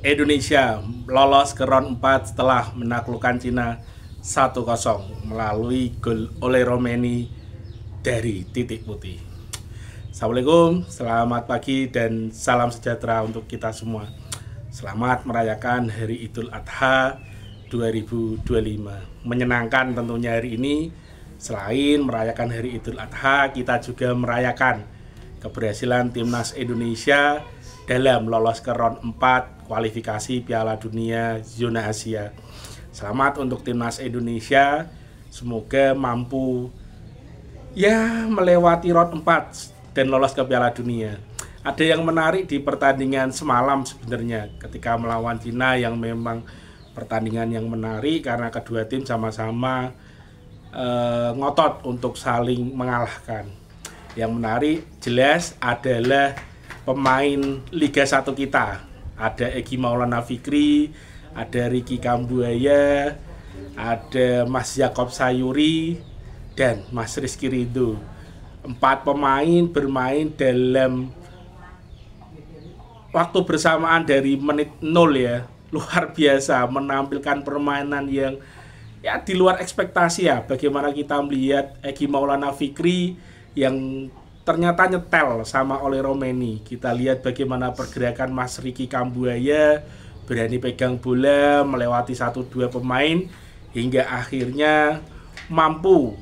Indonesia lolos ke round 4 setelah menaklukkan Cina 1-0 melalui gol oleh Romeni dari titik putih. Assalamualaikum, selamat pagi dan salam sejahtera untuk kita semua. Selamat merayakan Hari Idul Adha 2025. Menyenangkan tentunya hari ini. Selain merayakan Hari Idul Adha, kita juga merayakan keberhasilan Timnas Indonesia dalam lolos ke round 4 kualifikasi Piala Dunia Zona Asia. Selamat untuk Timnas Indonesia. Semoga mampu melewati round 4 dan lolos ke Piala Dunia. Ada yang menarik di pertandingan semalam sebenarnya ketika melawan Cina, yang memang pertandingan yang menarik karena kedua tim sama-sama ngotot untuk saling mengalahkan. Yang menarik jelas adalah pemain Liga 1 kita. Ada Egy Maulana Fikri, ada Ricky Kambuaya, ada Mas Yaakob Sayuri, dan Mas Rizky Ridho. 4 pemain bermain dalam waktu bersamaan dari menit 0 ya. Luar biasa, menampilkan permainan yang di luar ekspektasi ya. Bagaimana kita melihat Egy Maulana Fikri yang ternyata nyetel sama oleh Romeni. Kita lihat bagaimana pergerakan Mas Ricky Kambuaya, berani pegang bola, melewati 1-2 pemain, hingga akhirnya mampu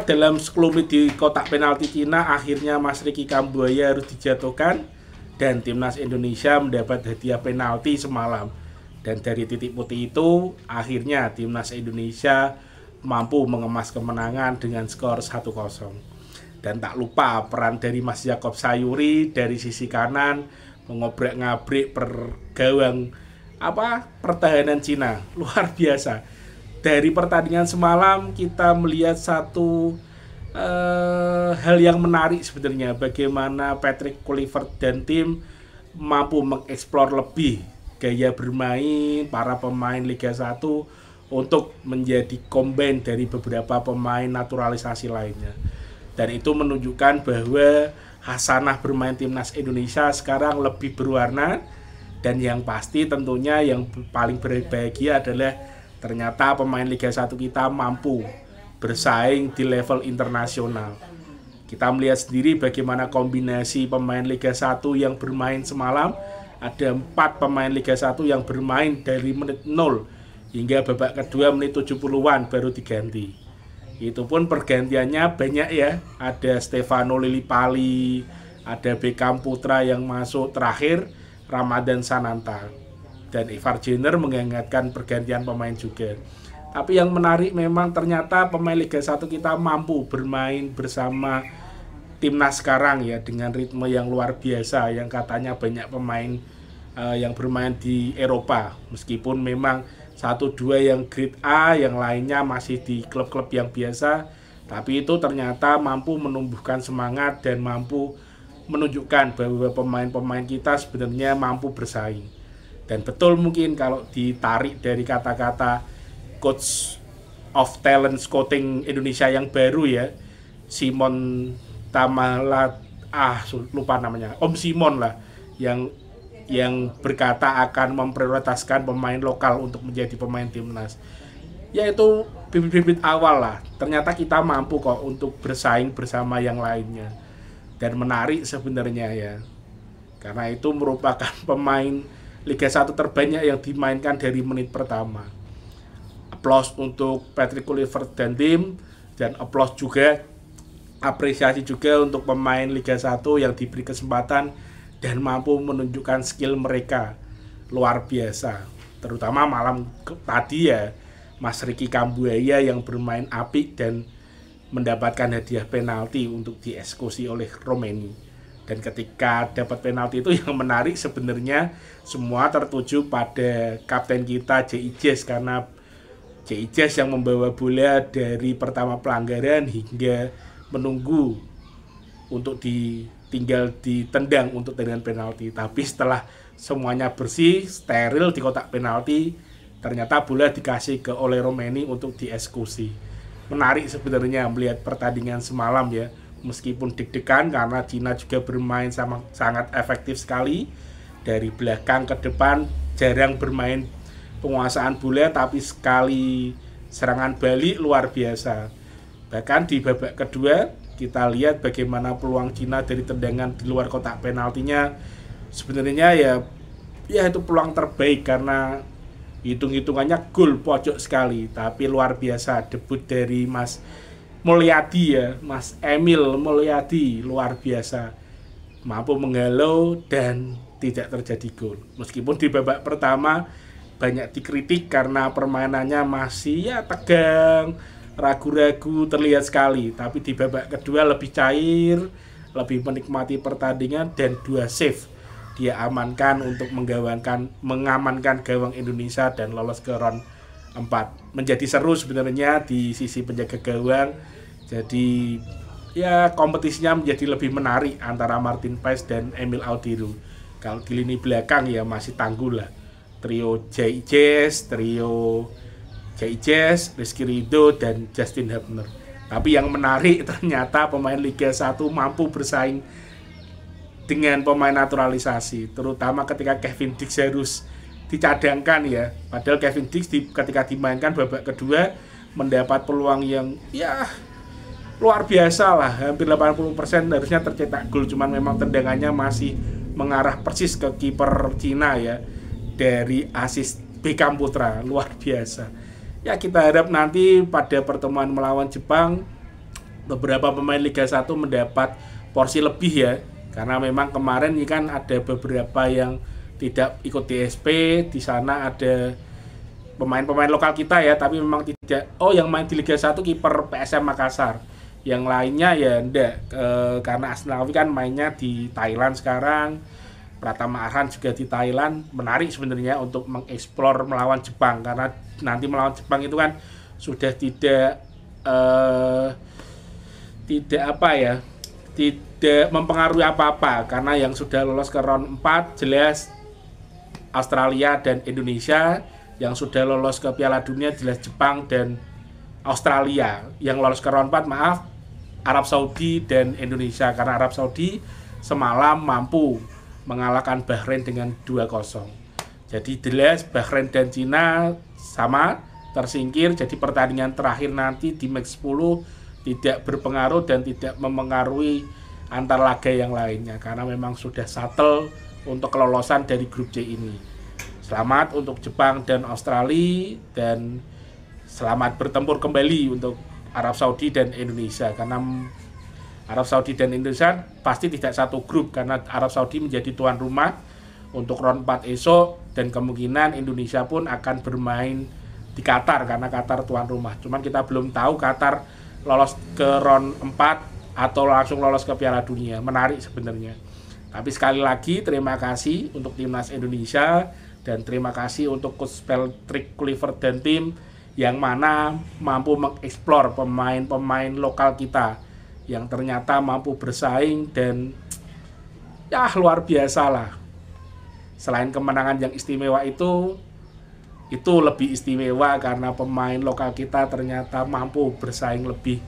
dalam 10 menit di kotak penalti Cina, akhirnya Mas Ricky Kambuaya harus dijatuhkan dan Timnas Indonesia mendapat hadiah penalti semalam. Dan dari titik putih itu, akhirnya Timnas Indonesia mampu mengemas kemenangan dengan skor 1-0. Dan tak lupa peran dari Mas Yaakob Sayuri dari sisi kanan mengobrak-ngabrik pergawang pertahanan Cina. Luar biasa. Dari pertandingan semalam kita melihat satu hal yang menarik sebenarnya, bagaimana Patrick Kluivert dan tim mampu mengeksplor lebih gaya bermain para pemain Liga 1 untuk menjadi combine dari beberapa pemain naturalisasi lainnya. Dan itu menunjukkan bahwa hasanah bermain Timnas Indonesia sekarang lebih berwarna. Dan yang pasti tentunya yang paling berbahagia adalah ternyata pemain Liga 1 kita mampu bersaing di level internasional. Kita melihat sendiri bagaimana kombinasi pemain Liga 1 yang bermain semalam. Ada 4 pemain Liga 1 yang bermain dari menit 0 hingga babak kedua menit 70-an baru diganti. Itu pun pergantiannya banyak ya. Ada Stefano Lillipali, ada Beckham Putra yang masuk terakhir, Ramadan Sananta. Dan Ivar Jenner mengingatkan pergantian pemain juga. Tapi yang menarik memang ternyata pemain Liga 1 kita mampu bermain bersama timnas sekarang ya, dengan ritme yang luar biasa, yang katanya banyak pemain yang bermain di Eropa, meskipun memang 1-2 yang grade A, yang lainnya masih di klub-klub yang biasa, tapi itu ternyata mampu menumbuhkan semangat dan mampu menunjukkan bahwa pemain-pemain kita sebenarnya mampu bersaing. Dan betul mungkin kalau ditarik dari kata-kata Coach of Talent Scouting Indonesia yang baru ya, Simon Tamalat, lupa namanya, Om Simon lah, yang berkata akan memprioritaskan pemain lokal untuk menjadi pemain timnas. Yaitu bibit-bibit awal lah. Ternyata kita mampu kok untuk bersaing bersama yang lainnya. Dan menarik sebenarnya ya. Karena itu merupakan pemain Liga 1 terbanyak yang dimainkan dari menit pertama. Aplaus untuk Patrick Kluivert dan tim, dan aplaus juga, apresiasi juga untuk pemain Liga 1 yang diberi kesempatan dan mampu menunjukkan skill mereka luar biasa. Terutama malam tadi ya, Mas Ricky Kambuaya yang bermain apik dan mendapatkan hadiah penalti untuk dieksekusi oleh Romeni. Dan ketika dapat penalti itu yang menarik sebenarnya semua tertuju pada kapten kita J.I. karena J.I. yang membawa bola dari pertama pelanggaran hingga menunggu untuk tinggal ditendang untuk tendangan penalti. Tapi setelah semuanya bersih, steril di kotak penalti, ternyata bola dikasih ke oleh Romeni untuk dieksekusi. Menarik sebenarnya melihat pertandingan semalam ya, meskipun deg-degan karena Cina juga bermain sangat efektif sekali, dari belakang ke depan, jarang bermain penguasaan bola, tapi sekali serangan balik luar biasa. Bahkan di babak kedua kita lihat bagaimana peluang Cina dari tendangan di luar kotak penaltinya, sebenarnya ya itu peluang terbaik karena hitung-hitungannya gol pojok sekali, tapi luar biasa debut dari Mas Mulyadi ya, Mas Emil Mulyadi, luar biasa mampu menghalau dan tidak terjadi gol. Meskipun di babak pertama banyak dikritik karena permainannya masih ya tegang, ragu-ragu terlihat sekali, tapi di babak kedua lebih cair, lebih menikmati pertandingan, dan 2 save dia amankan untuk mengamankan gawang Indonesia dan lolos ke round 4. Menjadi seru sebenarnya di sisi penjaga gawang. Jadi ya kompetisinya menjadi lebih menarik antara Martin Paes dan Emil Audiru. Kalau di lini belakang ya masih tangguh lah. Trio J.I.J.S, Rizky Ridho, dan Justin Hubner. Tapi yang menarik ternyata pemain Liga 1 mampu bersaing dengan pemain naturalisasi, terutama ketika Kevin Dix harus dicadangkan ya. Padahal Kevin Dix ketika dimainkan babak kedua mendapat peluang yang ya luar biasa lah, hampir 80% harusnya tercetak gol, cuman memang tendangannya masih mengarah persis ke kiper Cina ya, dari asis Beckham Putra, luar biasa. Ya kita harap nanti pada pertemuan melawan Jepang beberapa pemain Liga 1 mendapat porsi lebih ya. Karena memang kemarin ini kan ada beberapa yang tidak ikut DSP, di sana ada pemain-pemain lokal kita ya, tapi memang tidak. Oh, yang main di Liga 1 kiper PSM Makassar. Yang lainnya ya enggak, karena Asnawi kan mainnya di Thailand sekarang. Pratama Arhan juga di Thailand. Menarik sebenarnya untuk mengeksplor melawan Jepang, karena nanti melawan Jepang itu kan sudah tidak mempengaruhi apa-apa, karena yang sudah lolos ke round 4 jelas Australia dan Indonesia, yang sudah lolos ke Piala Dunia jelas Jepang dan Australia, yang lolos ke round 4 Arab Saudi dan Indonesia, karena Arab Saudi semalam mampu mengalahkan Bahrain dengan 2-0. Jadi jelas Bahrain dan Cina sama tersingkir, jadi pertandingan terakhir nanti di match 10 tidak berpengaruh dan tidak mempengaruhi antar laga yang lainnya, karena memang sudah settle untuk kelolosan dari grup C ini. Selamat untuk Jepang dan Australia, dan selamat bertempur kembali untuk Arab Saudi dan Indonesia, karena Arab Saudi dan Indonesia pasti tidak satu grup, karena Arab Saudi menjadi tuan rumah untuk round 4 esok, dan kemungkinan Indonesia pun akan bermain di Qatar karena Qatar tuan rumah. Cuman kita belum tahu Qatar lolos ke round 4 atau langsung lolos ke Piala Dunia. Menarik sebenarnya. Tapi sekali lagi terima kasih untuk timnas Indonesia, dan terima kasih untuk Coach Patrick Kluivert dan tim yang mana mampu mengeksplor pemain-pemain lokal kita yang ternyata mampu bersaing, dan ya luar biasa lah. Selain kemenangan yang istimewa itu lebih istimewa karena pemain lokal kita ternyata mampu bersaing lebih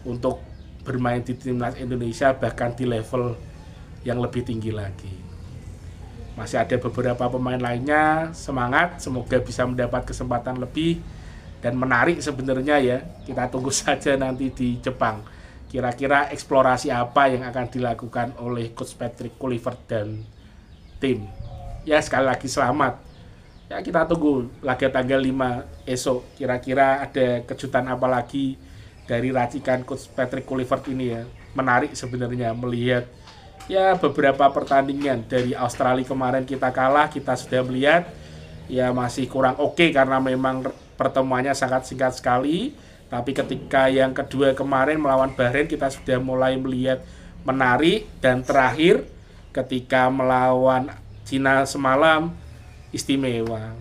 untuk bermain di timnas Indonesia, bahkan di level yang lebih tinggi lagi. Masih ada beberapa pemain lainnya, semangat, semoga bisa mendapat kesempatan lebih, dan menarik sebenarnya ya. Kita tunggu saja nanti di Jepang, kira-kira eksplorasi apa yang akan dilakukan oleh Coach Patrick Kluivert dan tim. Ya sekali lagi selamat. Ya kita tunggu laga tanggal 5 esok, kira-kira ada kejutan apa lagi dari racikan Coach Patrick Kluivert ini ya. Menarik sebenarnya melihat ya beberapa pertandingan. Dari Australia kemarin kita kalah, kita sudah melihat ya masih kurang oke karena memang pertemuannya sangat singkat sekali. Tapi ketika yang kedua kemarin melawan Bahrain kita sudah mulai melihat menarik, dan terakhir ketika melawan Cina semalam istimewa.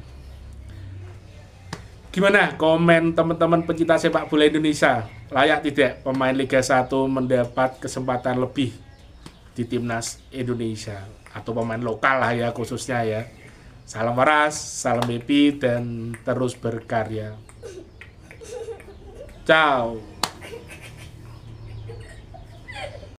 Gimana komen teman-teman pencinta sepak bola Indonesia? Layak tidak pemain Liga 1 mendapat kesempatan lebih di timnas Indonesia, atau pemain lokal lah ya khususnya ya. Salam waras, salam happy, dan terus berkarya. Ciao.